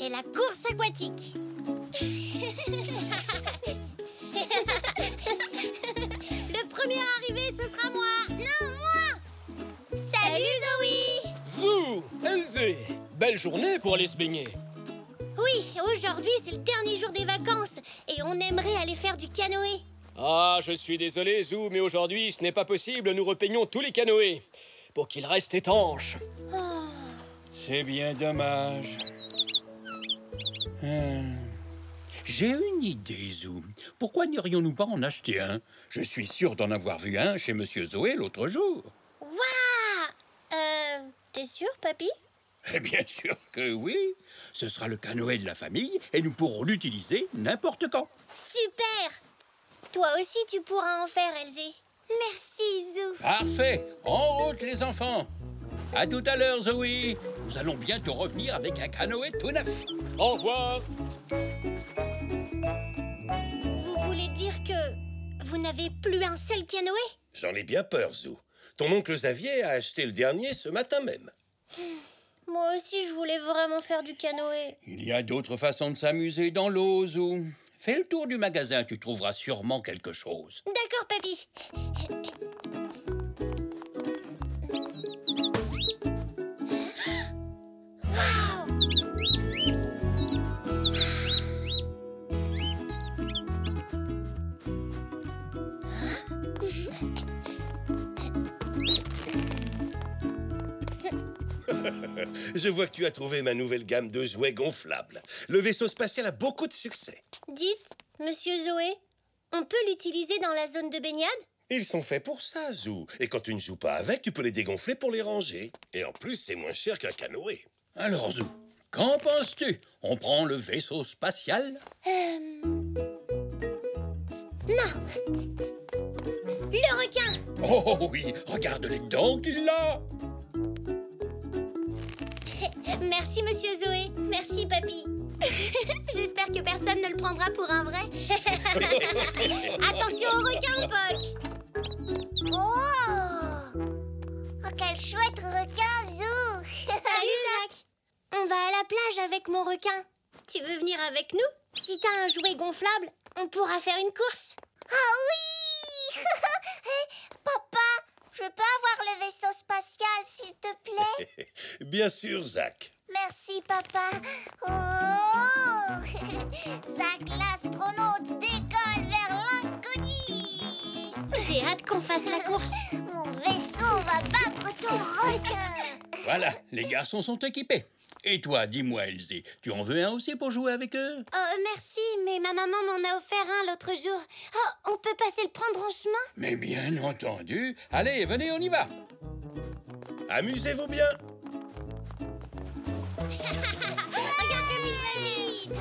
et la course aquatique. Le premier à arriver, ce sera moi. Non, moi. Salut, Zoé. Zou, Elzé, belle journée pour aller se baigner. Oui, aujourd'hui, c'est le dernier jour des vacances et on aimerait aller faire du canoë. Ah, je suis désolé, Zou, mais aujourd'hui, ce n'est pas possible. Nous repeignons tous les canoës pour qu'ils restent étanches. Oh. C'est bien dommage. J'ai une idée, Zou. Pourquoi n'irions-nous pas en acheter un? Je suis sûr d'en avoir vu un chez Monsieur Zoé l'autre jour. Waouh! T'es sûr, papy? Eh bien sûr que oui. Ce sera le canoë de la famille et nous pourrons l'utiliser n'importe quand. Super! Toi aussi, tu pourras en faire, Elzé. Merci, Zou. Parfait. En route, les enfants. À tout à l'heure, Zoé. Nous allons bientôt revenir avec un canoë tout neuf. Au revoir. Vous voulez dire que vous n'avez plus un seul canoë? J'en ai bien peur, Zou. Ton oncle Xavier a acheté le dernier ce matin même. Moi aussi, je voulais vraiment faire du canoë. Il y a d'autres façons de s'amuser dans l'eau, Zou. Fais le tour du magasin, tu trouveras sûrement quelque chose. D'accord, papy. Je vois que tu as trouvé ma nouvelle gamme de jouets gonflables. Le vaisseau spatial a beaucoup de succès. Dites, monsieur Zoé, on peut l'utiliser dans la zone de baignade? Ils sont faits pour ça, Zou. Et quand tu ne joues pas avec, tu peux les dégonfler pour les ranger. Et en plus, c'est moins cher qu'un canoë. Alors, Zou, qu'en penses-tu? On prend le vaisseau spatial? Non. Le requin. Oh oui, regarde les dents qu'il a! Merci, monsieur Zoé. Merci, papy. J'espère que personne ne le prendra pour un vrai. Attention au requin, Poc. Oh, quel chouette requin, Zou. Salut, Zach. On va à la plage avec mon requin. Tu veux venir avec nous? Si t'as un jouet gonflable, on pourra faire une course. Ah oui. Papa, je peux avoir le vaisseau spatial, s'il te plaît? Bien sûr, Zach. Merci, papa. Oh. Zach l'astronaute décolle vers l'inconnu. J'ai hâte qu'on fasse la course. Mon vaisseau va battre ton requin. Voilà, les garçons sont équipés. Et toi, dis-moi, Elzé, tu en veux un aussi pour jouer avec eux? Merci, mais ma maman m'en a offert un l'autre jour. Oh, on peut passer le prendre en chemin? Mais bien entendu. Allez, venez, on y va. Amusez-vous bien. Regarde comme il va vite.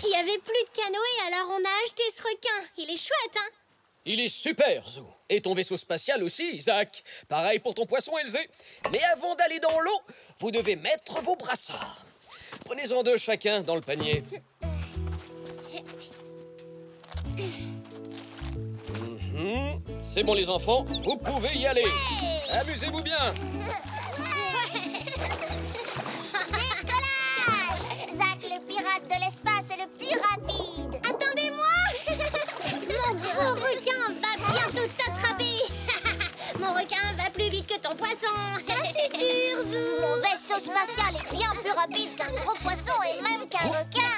Il n'y avait plus de canoë, alors on a acheté ce requin. Il est chouette, hein? Il est super, Zou. Et ton vaisseau spatial aussi, Zach. Pareil pour ton poisson, Elzé. Mais avant d'aller dans l'eau, vous devez mettre vos brassards. Prenez-en 2 chacun dans le panier. C'est bon, les enfants, vous pouvez y aller. Amusez-vous bien. Zach, le pirate de l'espace, est le plus rapide. Attendez-moi. Mon gros requin va bientôt t'attraper. Mon requin va plus vite que ton poisson. C'est sûr, Zou. Mon vaisseau spatial est bien plus rapide qu'un gros poisson et même qu'un requin.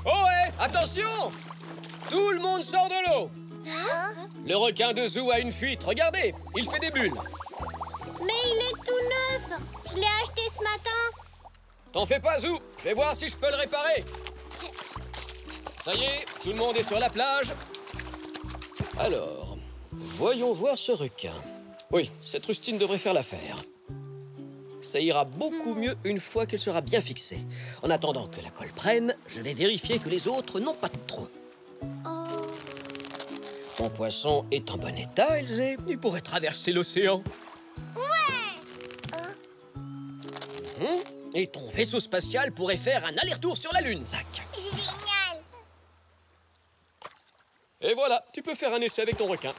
Oh ouais, attention! Tout le monde sort de l'eau. Le requin de Zou a une fuite. Regardez, il fait des bulles. Mais il est tout neuf. Je l'ai acheté ce matin. T'en fais pas, Zou. Je vais voir si je peux le réparer. Ça y est, tout le monde est sur la plage. Alors, voyons voir ce requin. Oui, cette rustine devrait faire l'affaire. Ça ira beaucoup mieux une fois qu'elle sera bien fixée. En attendant que la colle prenne, je vais vérifier que les autres n'ont pas de trou. Ton poisson est en bon état, Elzé. Il pourrait traverser l'océan. Et ton vaisseau spatial pourrait faire un aller-retour sur la Lune, Zach. Génial. Et voilà, tu peux faire un essai avec ton requin.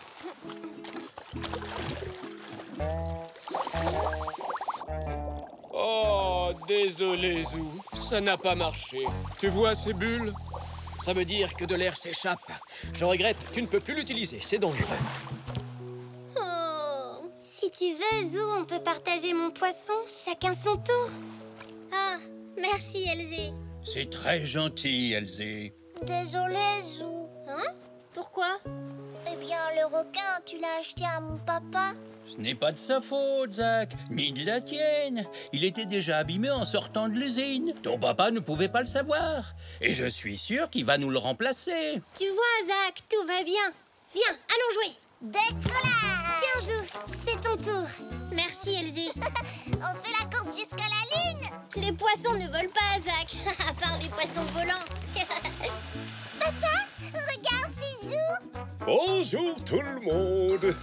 Désolé, Zou. Ça n'a pas marché. Tu vois ces bulles? Ça veut dire que de l'air s'échappe. Je regrette, tu ne peux plus l'utiliser. C'est dangereux. Oh. Si tu veux, Zou, on peut partager mon poisson, chacun son tour. Ah, merci, Elzé. C'est très gentil, Elzé. Désolée, Zou. Hein? Pourquoi? Eh bien, le requin, tu l'as acheté à mon papa. Ce n'est pas de sa faute, Zach, ni de la tienne. Il était déjà abîmé en sortant de l'usine. Ton papa ne pouvait pas le savoir. Et je suis sûr qu'il va nous le remplacer. Tu vois, Zach, tout va bien. Viens, allons jouer. Décollage! Tiens, Zou, c'est ton tour. Merci, Elzé. On fait la course jusqu'à la lune. Les poissons ne volent pas, Zach. À part les poissons volants. Papa, regarde, c'est Zou. Bonjour tout le monde.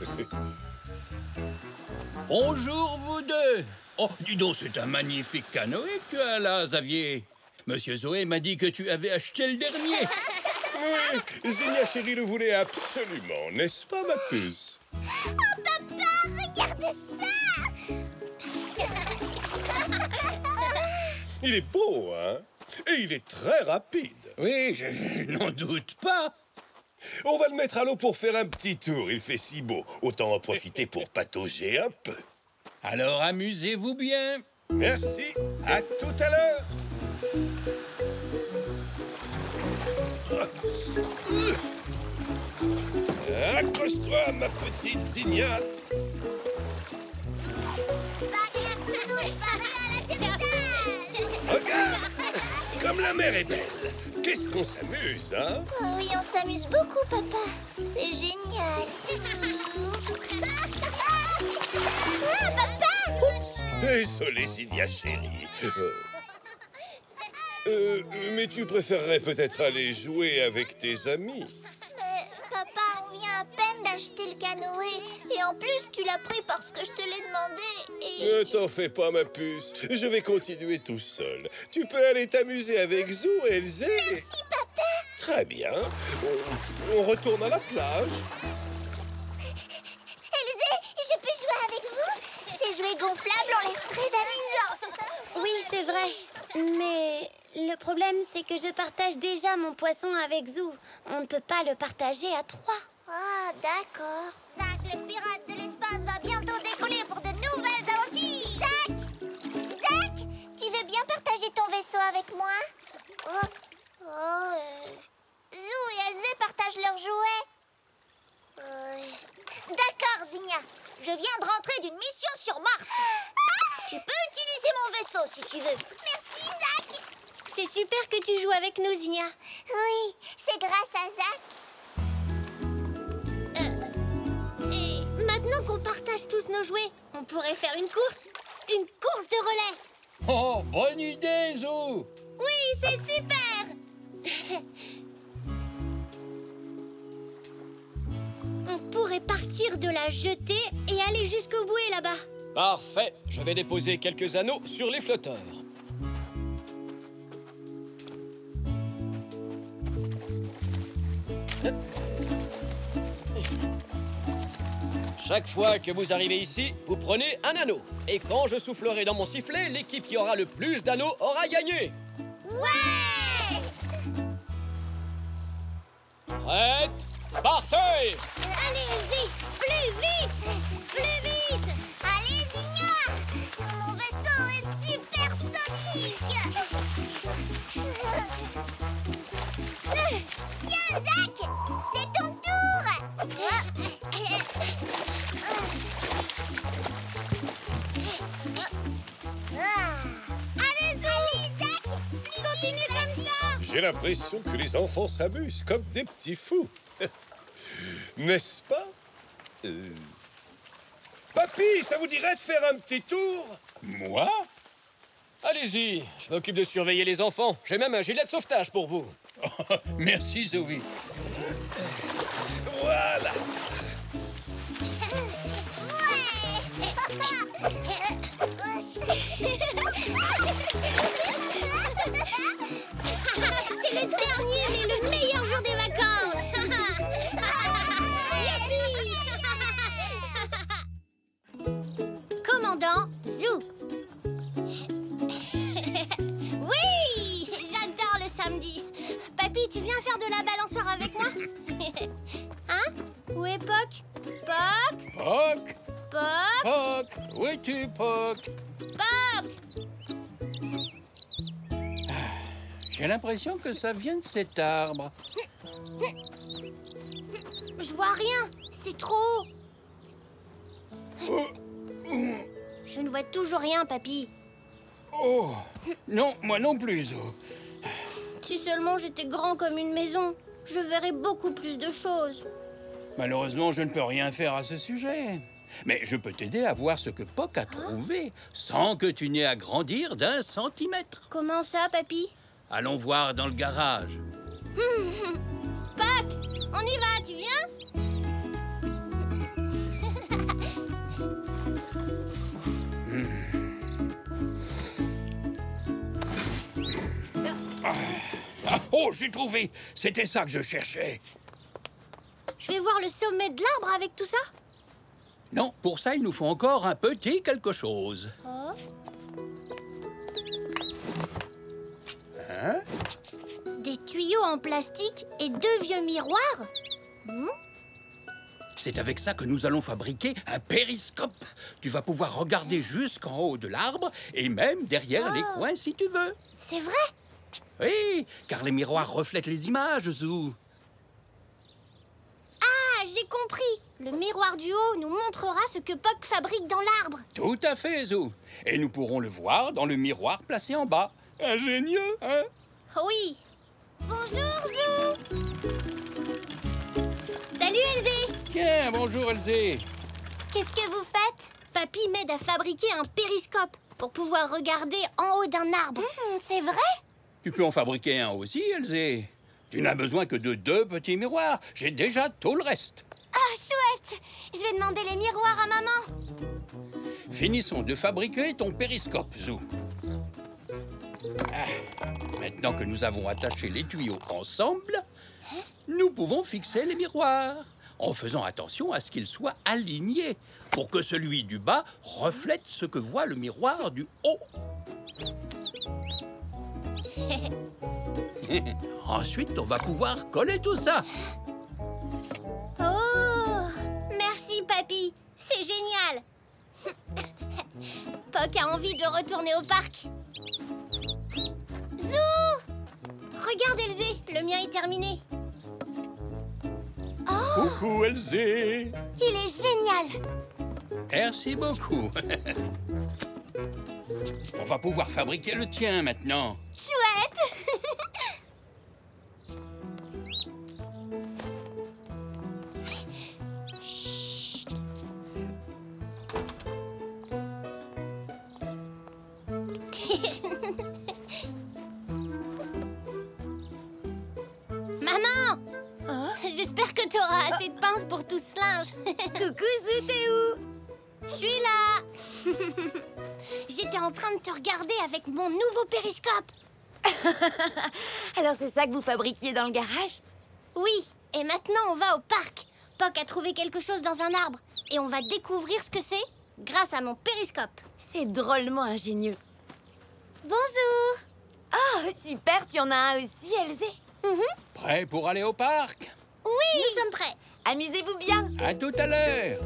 Bonjour, vous deux. Oh, dis donc, c'est un magnifique canoë que tu as là, Xavier. Monsieur Zoé m'a dit que tu avais acheté le dernier. Oui, Zinia chérie le voulait absolument, n'est-ce pas, ma puce? Oh, papa, regarde ça. Il est beau, hein? Et il est très rapide. Oui, je n'en doute pas. On va le mettre à l'eau pour faire un petit tour. Il fait si beau. Autant en profiter pour patauger un peu. Alors amusez-vous bien. Merci. À tout à l'heure. Accroche-toi, ma petite Zinia. Zach, merci Zou est paré à l'atterrissage. Regarde, comme la mer est belle. Qu'est-ce qu'on s'amuse, hein? Oh oui, on s'amuse beaucoup, papa. C'est génial. Ah, papa! Oups, désolé, Zinia chérie. Mais tu préférerais peut-être aller jouer avec tes amis. Mais papa, on vient à peine d'acheter le canoë. Et en plus, tu l'as pris parce que je te l'ai demandé. Et... Ne t'en fais pas, ma puce. Je vais continuer tout seul. Tu peux aller t'amuser avec Zou et Elzé. Merci, papa. Très bien. On retourne à la plage. Elzé, je peux jouer avec vous? Ces jouets gonflables ont l'air très amusants. Oui, c'est vrai. Mais le problème, c'est que je partage déjà mon poisson avec Zou. On ne peut pas le partager à 3. Ah, d'accord. Zach, le pirate de l'espace, va bientôt décoller pour de nouvelles aventures. Zach! Zach, tu veux bien partager ton vaisseau avec moi? Zou et Elzé partagent leurs jouets. D'accord, Zinia. Je viens de rentrer d'une mission sur Mars. Tu peux utiliser mon vaisseau si tu veux. Merci, Zach. C'est super que tu joues avec nous, Zinia. Oui, c'est grâce à Zach. Et maintenant qu'on partage tous nos jouets, on pourrait faire une course. Une course de relais. Oh, bonne idée, Zou. Oui, c'est super. On pourrait partir de la jetée et aller jusqu'au bouée là-bas. Parfait. Je vais déposer quelques anneaux sur les flotteurs. Chaque fois que vous arrivez ici, vous prenez un anneau. Et quand je soufflerai dans mon sifflet, l'équipe qui aura le plus d'anneaux aura gagné. Ouais! Prête? Partez! Allez, Elzé, plus vite! Plus vite! Allez, Zinia! Mon vaisseau est supersonique! Tiens, Zach! C'est ton tour! Allez, Zach! Continue comme ça! J'ai l'impression que les enfants s'amusent comme des petits fous. N'est-ce pas? Papy, ça vous dirait de faire un petit tour? Moi? Allez-y, je m'occupe de surveiller les enfants. J'ai même un gilet de sauvetage pour vous. Oh, merci, Zoé. Voilà. C'est le dernier mais le meilleur jour des vacances. Youpi. Commandant Zou. Poc! Pop, Poc! Où es-tu, Poc? Pop. J'ai l'impression que ça vient de cet arbre. Je vois rien. C'est trop haut. Je ne vois toujours rien, papy. Oh! Non, moi non plus, Zo. Si seulement j'étais grand comme une maison, je verrais beaucoup plus de choses. Malheureusement, je ne peux rien faire à ce sujet. Mais je peux t'aider à voir ce que Poc a trouvé, sans que tu n'aies à grandir d'1 centimètre. Comment ça, papy? Allons voir dans le garage. Pâques, on y va, tu viens? Ah, oh, j'ai trouvé! C'était ça que je cherchais. Je vais voir le sommet de l'arbre avec tout ça. Non, pour ça, il nous faut encore un petit quelque chose. Oh. Hein? Des tuyaux en plastique et 2 vieux miroirs. C'est avec ça que nous allons fabriquer un périscope. Tu vas pouvoir regarder jusqu'en haut de l'arbre et même derrière les coins si tu veux. C'est vrai? Oui, car les miroirs reflètent les images, Zou. Ah, j'ai compris. Le miroir du haut nous montrera ce que Poc fabrique dans l'arbre. Tout à fait, Zou. Et nous pourrons le voir dans le miroir placé en bas. Ingénieux, hein? Oui. Bonjour, Zou. Salut, Elzé. Tiens, bonjour, Elzé. Qu'est-ce que vous faites? Papy m'aide à fabriquer un périscope pour pouvoir regarder en haut d'un arbre. C'est vrai? Tu peux en fabriquer un aussi, Elzé. Tu n'as besoin que de 2 petits miroirs. J'ai déjà tout le reste. Ah, chouette. Je vais demander les miroirs à maman. Finissons de fabriquer ton périscope, Zou. Maintenant que nous avons attaché les tuyaux ensemble, nous pouvons fixer les miroirs, en faisant attention à ce qu'ils soient alignés, pour que celui du bas reflète ce que voit le miroir du haut. Ensuite, on va pouvoir coller tout ça. Oh, merci, papy. C'est génial. Poc a envie de retourner au parc. Zou! Regarde, Elzé, le mien est terminé. Coucou, Elzé. Il est génial. Merci beaucoup. On va pouvoir fabriquer le tien maintenant. Chouette. Maman! J'espère que tu auras assez de pinces pour tout ce linge. Coucou, Zou, t'es où? Je suis là. J'étais en train de te regarder avec mon nouveau périscope. Alors c'est ça que vous fabriquiez dans le garage? Oui, et maintenant on va au parc. Poc a trouvé quelque chose dans un arbre et on va découvrir ce que c'est grâce à mon périscope. C'est drôlement ingénieux. Bonjour. Oh, super, tu en as un aussi, Elzé? Prêt pour aller au parc? Oui, nous sommes prêts. Amusez-vous bien. À tout à l'heure.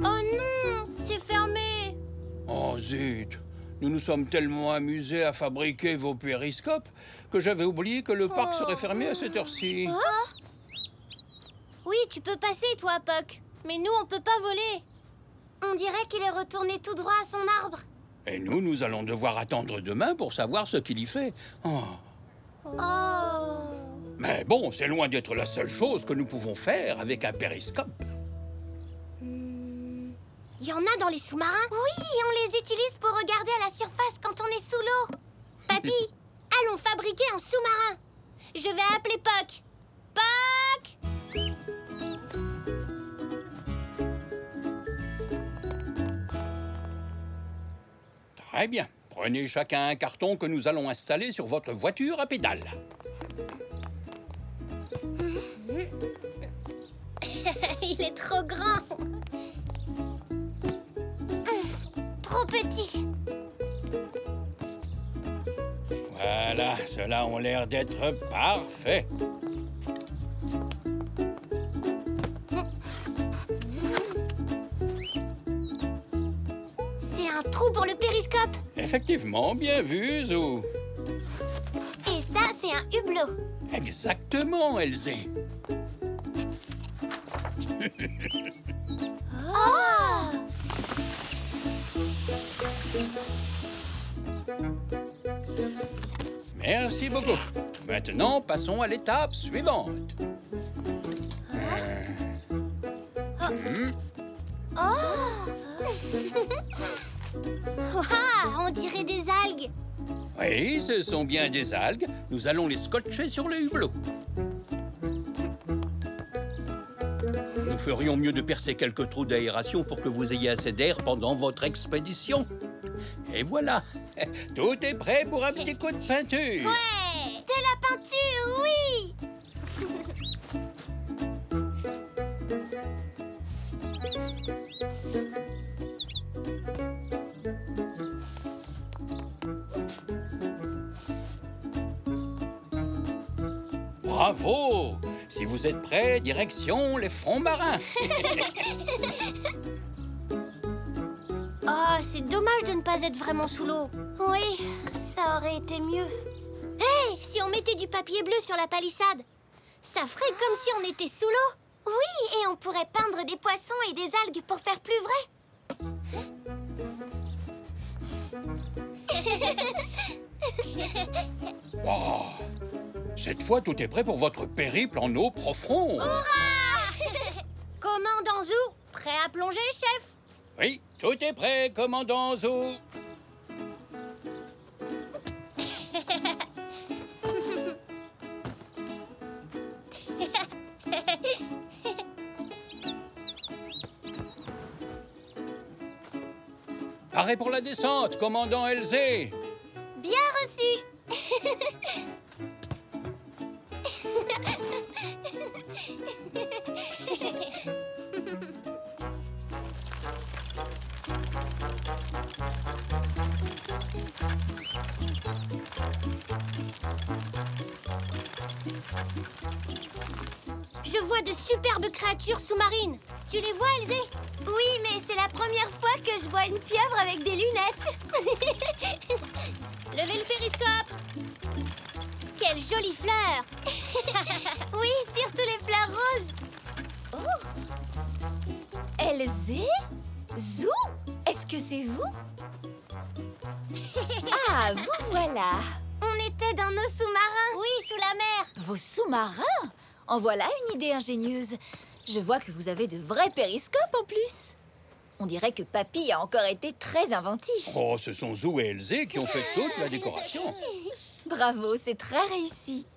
Oh non, c'est fermé. Oh zut! Nous nous sommes tellement amusés à fabriquer vos périscopes que j'avais oublié que le parc serait fermé à cette heure-ci. Oui, tu peux passer, toi, Poc. Mais nous, on peut pas voler. On dirait qu'il est retourné tout droit à son arbre. Et nous allons devoir attendre demain pour savoir ce qu'il y fait. Oh. Oh. Mais bon, c'est loin d'être la seule chose que nous pouvons faire avec un périscope. Il y en a dans les sous-marins? Oui, on les utilise pour regarder à la surface quand on est sous l'eau. Papy, allons fabriquer un sous-marin. Je vais appeler Poc. Poc! Très bien. Prenez chacun un carton que nous allons installer sur votre voiture à pédales. Il est trop grand. Trop petit. Voilà. ceux-là ont l'air d'être parfaits. C'est un trou pour le périscope. Effectivement, bien vu, Zou. Et ça, c'est un hublot. Exactement, Elzé. Oh! Merci beaucoup. Maintenant, passons à l'étape suivante. Waouh, on dirait des algues. Oui, ce sont bien des algues. Nous allons les scotcher sur le hublot. Nous ferions mieux de percer quelques trous d'aération pour que vous ayez assez d'air pendant votre expédition. Et voilà, tout est prêt pour un petit coup de peinture. Ouais! De la peinture, oui! Bravo! Si vous êtes prêts, direction les fonds marins. Oh, c'est dommage de ne pas être vraiment sous l'eau. Oui, ça aurait été mieux. Hé, si on mettait du papier bleu sur la palissade, ça ferait comme si on était sous l'eau. Oui, et on pourrait peindre des poissons et des algues pour faire plus vrai. Wow. Cette fois, tout est prêt pour votre périple en eau profonde. Commandant Zou, prêt à plonger, chef? Oui, tout est prêt, commandant Zou. Paré pour la descente, commandant Elzé. Bien reçu. Je vois de superbes créatures sous-marines. Tu les vois, Elzé? Oui, mais c'est la première fois que je vois une pieuvre avec des lunettes. Levez le périscope. Quelle jolie fleur. Oui, surtout les fleurs roses. Oh! Elzé? Zou? Est-ce que c'est vous? Ah, vous voilà! On était dans nos sous-marins. Oui, sous la mer. Vos sous-marins? En voilà une idée ingénieuse. Je vois que vous avez de vrais périscopes en plus. On dirait que Papy a encore été très inventif. Oh, ce sont Zou et Elzé qui ont fait toute la décoration. Bravo, c'est très réussi.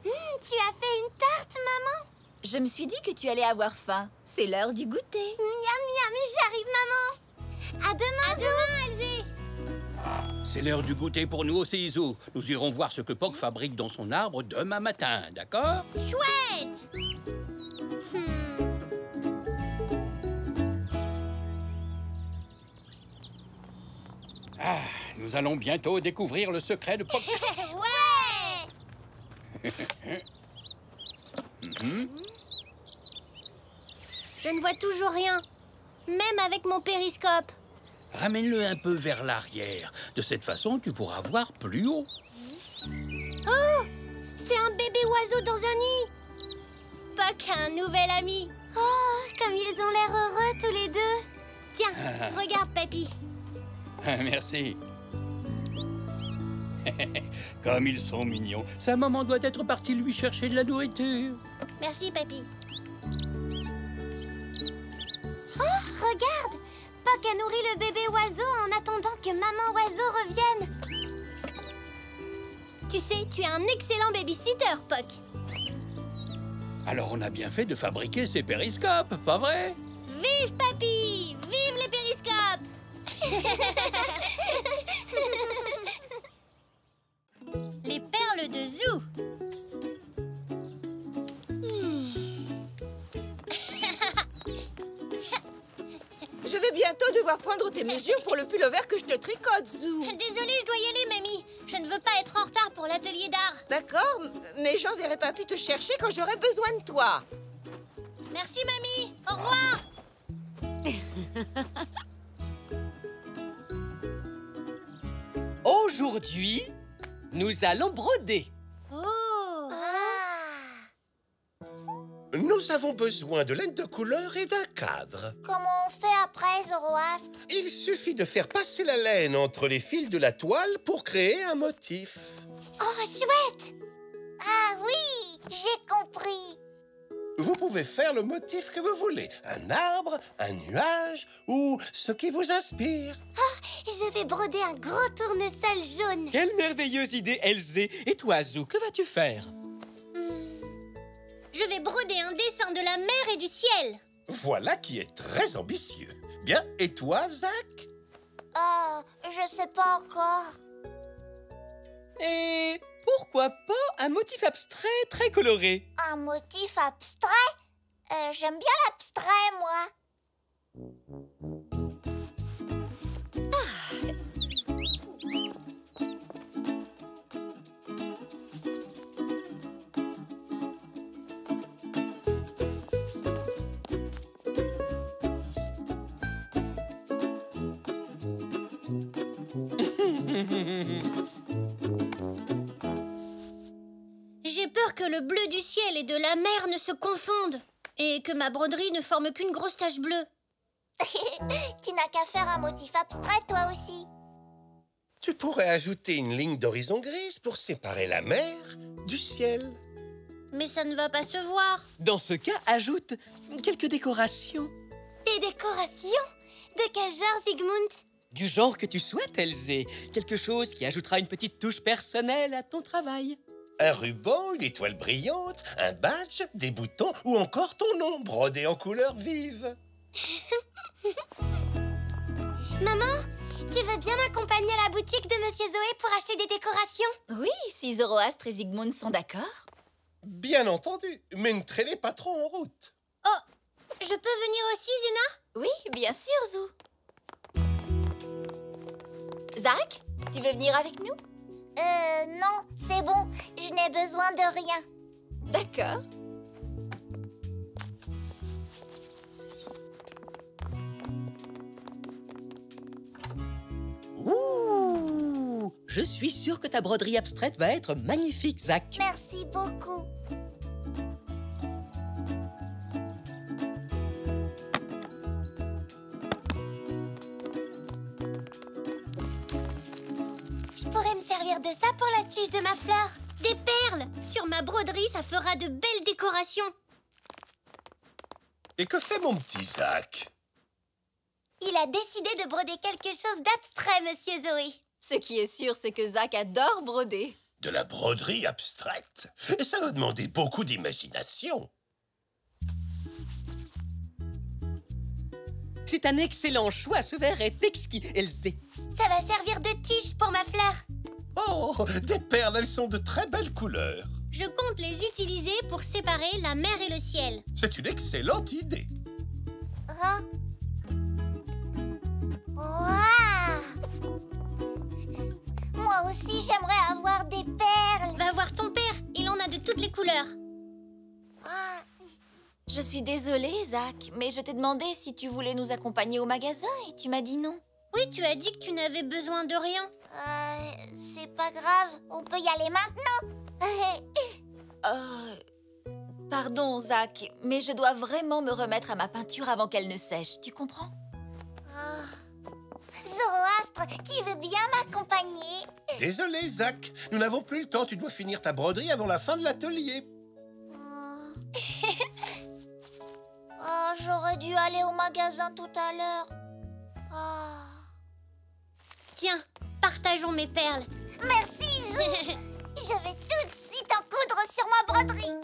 Tu as fait une tarte, maman? Je me suis dit que tu allais avoir faim. C'est l'heure du goûter. Miam, miam, j'arrive, maman. À demain, Zou. Elzé. C'est l'heure du goûter pour nous aussi, Zou. Nous irons voir ce que Poc fabrique dans son arbre demain matin, d'accord? Chouette. Ah, nous allons bientôt découvrir le secret de Poc. Ouais. Je ne vois toujours rien, même avec mon périscope. Ramène-le un peu vers l'arrière. De cette façon, tu pourras voir plus haut. Oh, c'est un bébé oiseau dans un nid. Poc a un nouvel ami. Oh, comme ils ont l'air heureux tous les deux. Tiens, regarde, Papy. Merci. Comme ils sont mignons. Sa maman doit être partie lui chercher de la nourriture. Merci, Papy. Oh, regarde! Poc a nourri le bébé oiseau en attendant que maman oiseau revienne. Tu sais, tu es un excellent babysitter, Poc. Alors on a bien fait de fabriquer ces périscopes, pas vrai? Vive Papy! Vive les périscopes! Les perles de Zou. Je vais bientôt bientôt devoir prendre tes mesures pour le pull-over que je te tricote, Zou. Désolée, je dois y aller, mamie. Je ne veux pas être en retard pour l'atelier d'art. D'accord, mais j'enverrai papy te chercher quand j'aurai besoin de toi. Merci, mamie. Au revoir. Aujourd'hui, nous allons broder. Oh. Nous avons besoin de laine de couleur et d'un cadre. Comment on fait après, Zoroastre? Il suffit de faire passer la laine entre les fils de la toile pour créer un motif. Oh, chouette! Ah oui, j'ai compris. Vous pouvez faire le motif que vous voulez. Un arbre, un nuage ou ce qui vous inspire. Je vais broder un gros tournesol jaune. Quelle merveilleuse idée, Elzé. Et toi, Zou, que vas-tu faire? Je vais broder un dessin de la mer et du ciel. Voilà qui est très ambitieux. Bien, et toi, Zach? Je sais pas encore. Et pourquoi pas un motif abstrait très coloré? Un motif abstrait? J'aime bien l'abstrait, moi. J'ai peur que le bleu du ciel et de la mer ne se confondent et que ma broderie ne forme qu'une grosse tache bleue. Tu n'as qu'à faire un motif abstrait, toi aussi. Tu pourrais ajouter une ligne d'horizon grise pour séparer la mer du ciel. Mais ça ne va pas se voir. Dans ce cas, ajoute quelques décorations. Des décorations? De quel genre, Sigmund? Du genre que tu souhaites, Elzé. Quelque chose qui ajoutera une petite touche personnelle à ton travail. Un ruban, une étoile brillante, un badge, des boutons ou encore ton nom brodé en couleurs vives. Maman, tu veux bien m'accompagner à la boutique de Monsieur Zoé pour acheter des décorations? Oui, si Zoroastre et Zygmunt sont d'accord. Bien entendu, mais ne traînez pas trop en route. Oh, je peux venir aussi, Zena? Oui, bien sûr, Zou. Zach, tu veux venir avec nous? Non, c'est bon. Je n'ai besoin de rien. D'accord. Ouh! Je suis sûr que ta broderie abstraite va être magnifique, Zach. Merci beaucoup. Je pourrais me servir de ça pour la tige de ma fleur. Des perles! Sur ma broderie, ça fera de belles décorations. Et que fait mon petit Zach? Il a décidé de broder quelque chose d'abstrait, Monsieur Zoé. Ce qui est sûr, c'est que Zach adore broder. De la broderie abstraite? Ça doit demander beaucoup d'imagination. C'est un excellent choix. Ce verre est exquis, Elzé. Ça va servir de tige pour ma fleur. Oh, des perles, elles sont de très belles couleurs. Je compte les utiliser pour séparer la mer et le ciel. C'est une excellente idée. Hein? Waouh! Moi aussi, j'aimerais avoir des perles. Va voir ton père, il en a de toutes les couleurs. Ah, Je suis désolée, Zach, mais je t'ai demandé si tu voulais nous accompagner au magasin et tu m'as dit non. Oui, tu as dit que tu n'avais besoin de rien. c'est pas grave. On peut y aller maintenant. Pardon, Zach, mais je dois vraiment me remettre à ma peinture avant qu'elle ne sèche, tu comprends? Zoroastre, tu veux bien m'accompagner? Désolé, Zach. Nous n'avons plus le temps. Tu dois finir ta broderie avant la fin de l'atelier. Oh, j'aurais dû aller au magasin tout à l'heure. Tiens, partageons mes perles. Merci, Zou. Je vais tout de suite en coudre sur ma broderie.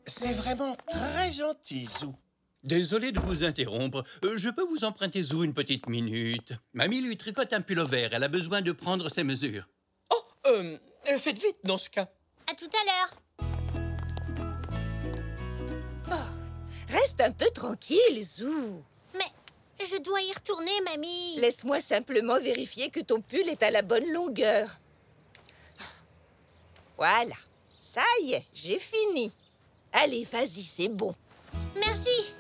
C'est vraiment très gentil, Zou. Désolé de vous interrompre. Je peux vous emprunter Zou une petite minute. Mamie lui tricote un pull-over. Elle a besoin de prendre ses mesures. Oh, faites vite dans ce cas. À tout à l'heure. Reste un peu tranquille, Zou. Mais Je dois y retourner, mamie. Laisse-moi simplement vérifier que ton pull est à la bonne longueur. Voilà. Ça y est, j'ai fini. Allez, vas-y, c'est bon. Merci.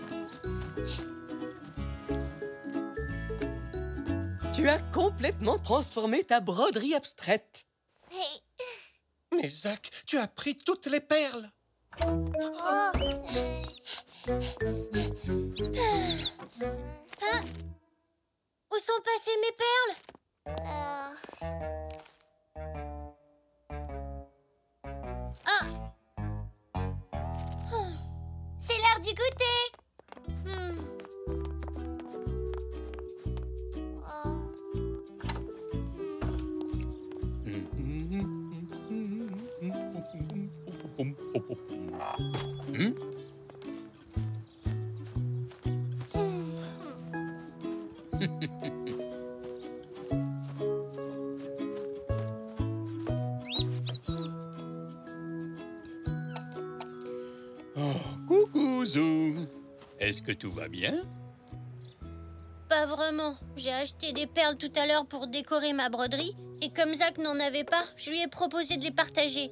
Tu as complètement transformé ta broderie abstraite. Mais Zach, tu as pris toutes les perles. Hein? Où sont passées mes perles? Ah! C'est l'heure du goûter. Coucou, Zou. Est-ce que tout va bien? Pas vraiment. J'ai acheté des perles tout à l'heure pour décorer ma broderie. Et comme Zach n'en avait pas, je lui ai proposé de les partager.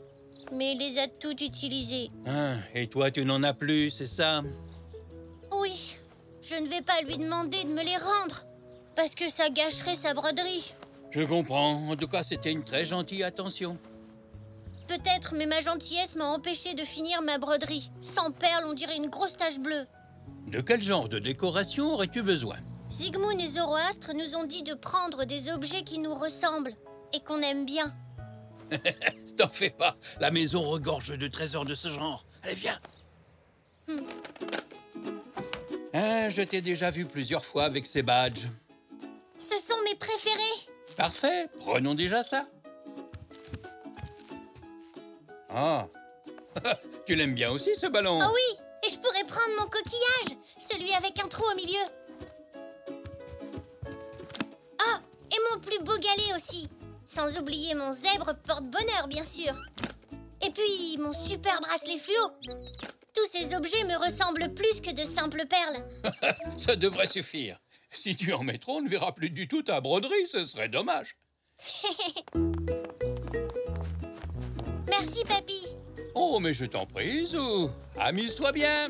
Mais il les a toutes utilisées. Ah, et toi, tu n'en as plus, c'est ça? Oui, je ne vais pas lui demander de me les rendre. Parce que ça gâcherait sa broderie. Je comprends. En tout cas, c'était une très gentille attention. Peut-être, mais ma gentillesse m'a empêché de finir ma broderie. Sans perles, on dirait une grosse tache bleue. De quel genre de décoration aurais-tu besoin? Zygmunt et Zoroastre nous ont dit de prendre des objets qui nous ressemblent et qu'on aime bien. T'en fais pas. La maison regorge de trésors de ce genre. Allez, viens. Ah, je t'ai déjà vu plusieurs fois avec ces badges. Ce sont mes préférés. Parfait. Prenons déjà ça. Ah. Tu l'aimes bien aussi, ce ballon? Oh oui, et je pourrais prendre mon coquillage, celui avec un trou au milieu. Ah, et mon plus beau galet aussi. Sans oublier mon zèbre porte-bonheur, bien sûr. Et puis, mon super bracelet fluo. Tous ces objets me ressemblent plus que de simples perles. Ça devrait suffire. Si tu en mets trop, on ne verra plus du tout ta broderie. Ce serait dommage. Merci, papy. Oh, mais je t'en prie, Zou. Amuse-toi bien.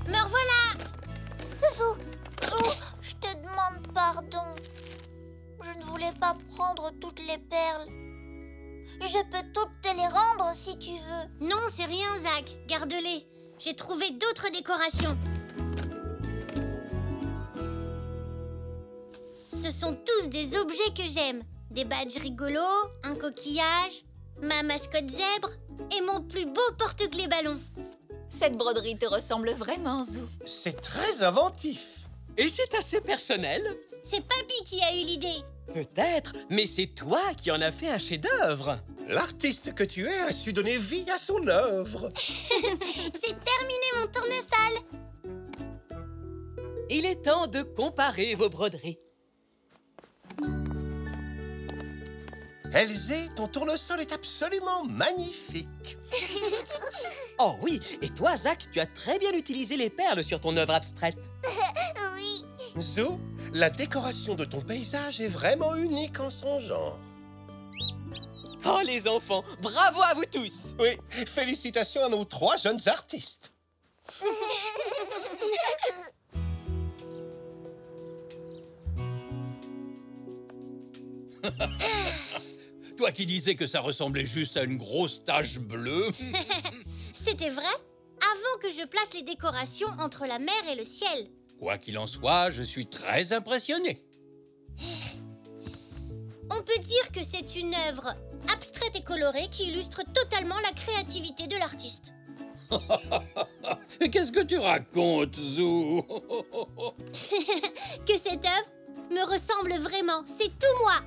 Me revoilà. Zou, je te demande pardon. Je ne voulais pas prendre toutes les perles. Je peux toutes te les rendre si tu veux. Non, c'est rien, Zach. Garde-les. J'ai trouvé d'autres décorations. Ce sont tous des objets que j'aime. Des badges rigolos, un coquillage, ma mascotte zèbre et mon plus beau porte-clés ballon. Cette broderie te ressemble vraiment, Zou. C'est très inventif. Et c'est assez personnel. C'est papy qui a eu l'idée. Peut-être, mais c'est toi qui en as fait un chef-d'œuvre. L'artiste que tu es a su donner vie à son œuvre. J'ai terminé mon tournesol. Il est temps de comparer vos broderies. Elzé, ton tournesol est absolument magnifique. Oh oui, et toi, Zach, tu as très bien utilisé les perles sur ton œuvre abstraite. Oui. Zou, la décoration de ton paysage est vraiment unique en son genre. Oh les enfants, bravo à vous tous. Oui, félicitations à nos 3 jeunes artistes. Toi qui disais que ça ressemblait juste à une grosse tache bleue. C'était vrai avant que je place les décorations entre la mer et le ciel. Quoi qu'il en soit, je suis très impressionné. On peut dire que c'est une œuvre abstraite et colorée qui illustre totalement la créativité de l'artiste. Mais qu'est-ce que tu racontes, Zou? Que cette œuvre me ressemble vraiment, c'est tout moi.